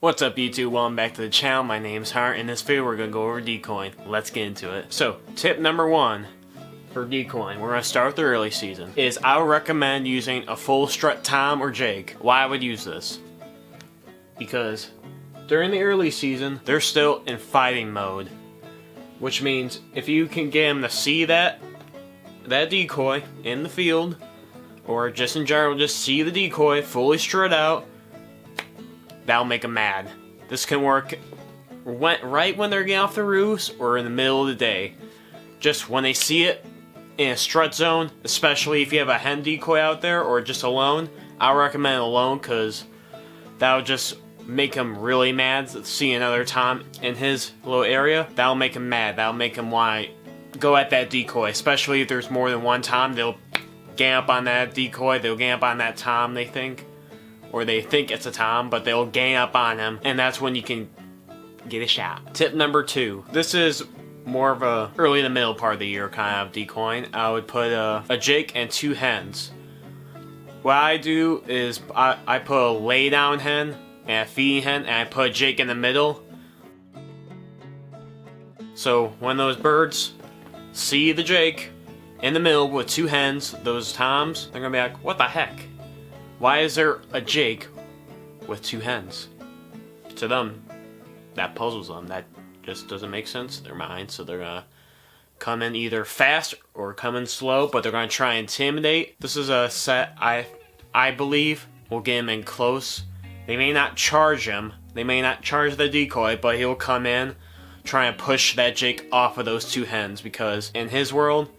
What's up YouTube, welcome back to the channel. My name's Hart. In this video we're going to go over decoying. Let's get into it. So, tip number one for decoying, we're going to start with the early season, is I would recommend using a full strut tom or jig. Why I would use this? Because during the early season, they're still in fighting mode. Which means if you can get them to see that decoy in the field, or just in general, just see the decoy fully strut out, that'll make them mad. This can work right when they're getting off the roost or in the middle of the day. Just when they see it in a strut zone, especially if you have a hen decoy out there or just alone, I recommend alone because that'll just make him really mad. See another tom in his little area, that'll make him mad. That'll make him want to go at that decoy, especially if there's more than one tom. They'll gang up on that decoy, they'll gang up on that tom they think. Or they think it's a tom, but they'll gang up on him, and that's when you can get a shot. Tip number two. This is more of a early to middle part of the year kind of decoying. I would put a jake and two hens. What I do is I put a lay down hen and a feeding hen, and I put a jake in the middle. So when those birds see the jake in the middle with two hens, those toms, they're gonna be like, what the heck? Why is there a jake with two hens? To them, that puzzles them. That just doesn't make sense in their mind. So they're gonna come in either fast or come in slow, but they're gonna try and intimidate. This is a set I believe will get him in close. They may not charge him. They may not charge the decoy, but he'll come in, try and push that jake off of those two hens, because in his world,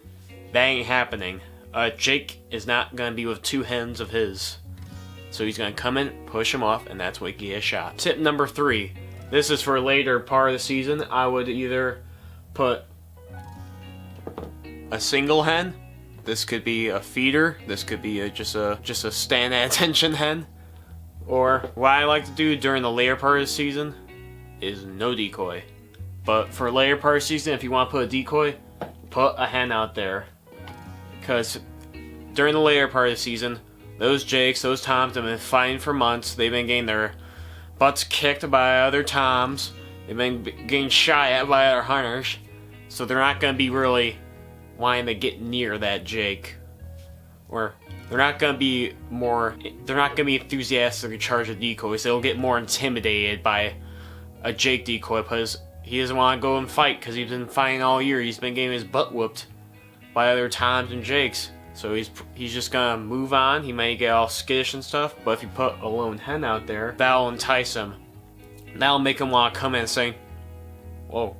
that ain't happening. Jake is not gonna be with two hens of his. So he's going to come in, push him off, and that's what you get a shot. Tip number three. This is for later part of the season. I would either put a single hen. This could be a feeder. This could be just a stand at attention hen. Or what I like to do during the later part of the season is no decoy. But for later part of the season, if you want to put a decoy, put a hen out there. Because during the later part of the season, those jakes, those toms have been fighting for months. They've been getting their butts kicked by other toms. They've been getting shot at by other hunters. So they're not going to be really wanting to get near that jake. Or they're not going to be enthusiastic to charge the decoys. They'll get more intimidated by a jake decoy because he doesn't want to go and fight because he's been fighting all year. He's been getting his butt whooped by other toms and jakes. So he's just gonna move on. He may get all skittish and stuff, but if you put a lone hen out there, that'll entice him. That'll make him want to come in and say, whoa,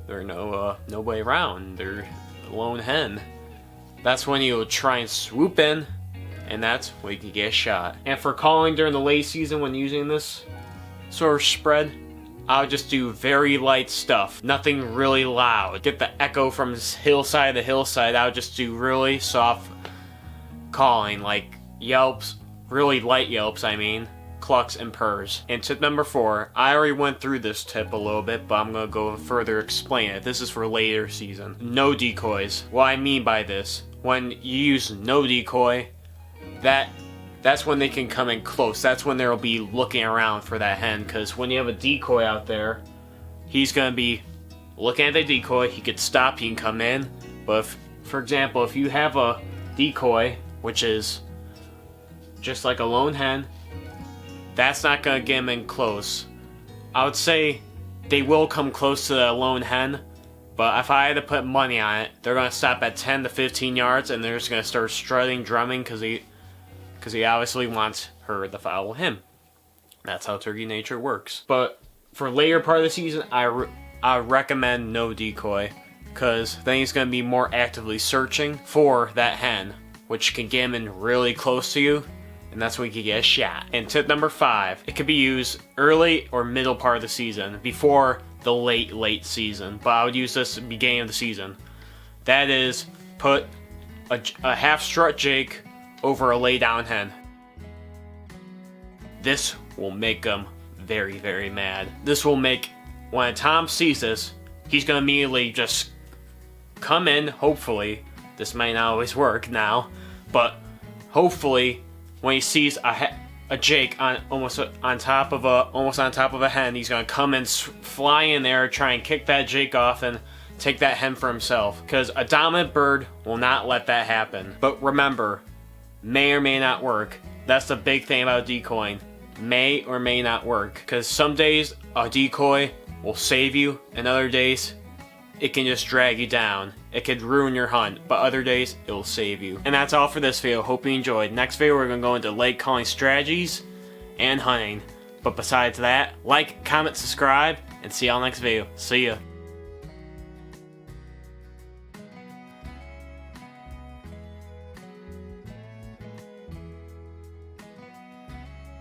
there's nobody around. There's a lone hen. That's when you'll try and swoop in, and that's when you can get a shot. And for calling during the late season when using this sort of spread, I'll just do very light stuff. Nothing really loud. Get the echo from hillside to hillside. I'll just do really soft calling, like yelps, really light yelps, I mean, clucks and purrs. And tip number four, I already went through this tip a little bit, but I'm gonna go further explain it. This is for later season. No decoys. What I mean by this, when you use no decoy, that's when they can come in close. That's when they'll be looking around for that hen. Because when you have a decoy out there, he's going to be looking at the decoy. He could stop, he can come in. But if, for example, if you have a decoy, which is just like a lone hen, that's not going to get him in close. I would say they will come close to the lone hen. But if I had to put money on it, they're going to stop at 10 to 15 yards. And they're just going to start strutting, drumming, because he obviously wants her to follow him. That's how turkey nature works. But for later part of the season, I recommend no decoy, because then he's going to be more actively searching for that hen, which can get him in really close to you, and that's when you can get a shot. And tip number five, it could be used early or middle part of the season, before the late season, but I would use this at the beginning of the season. That is, put a half strut jake over a lay down hen. This will make them very, very mad. This will make, when a tom sees this, he's gonna immediately just come in, hopefully. This might not always work now, but hopefully when he sees a a Jake almost on top of a hen. He's gonna come and fly in there, try and kick that Jake off and take that hen for himself. Because a dominant bird will not let that happen. But remember, may or may not work. That's the big thing about decoying. May or may not work. Because some days a decoy will save you, and other days it can just drag you down. It could ruin your hunt, but other days it will save you. And that's all for this video. Hope you enjoyed. Next video we're going to go into lake calling strategies and hunting. But besides that, like, comment, subscribe, and see y'all next video. See ya.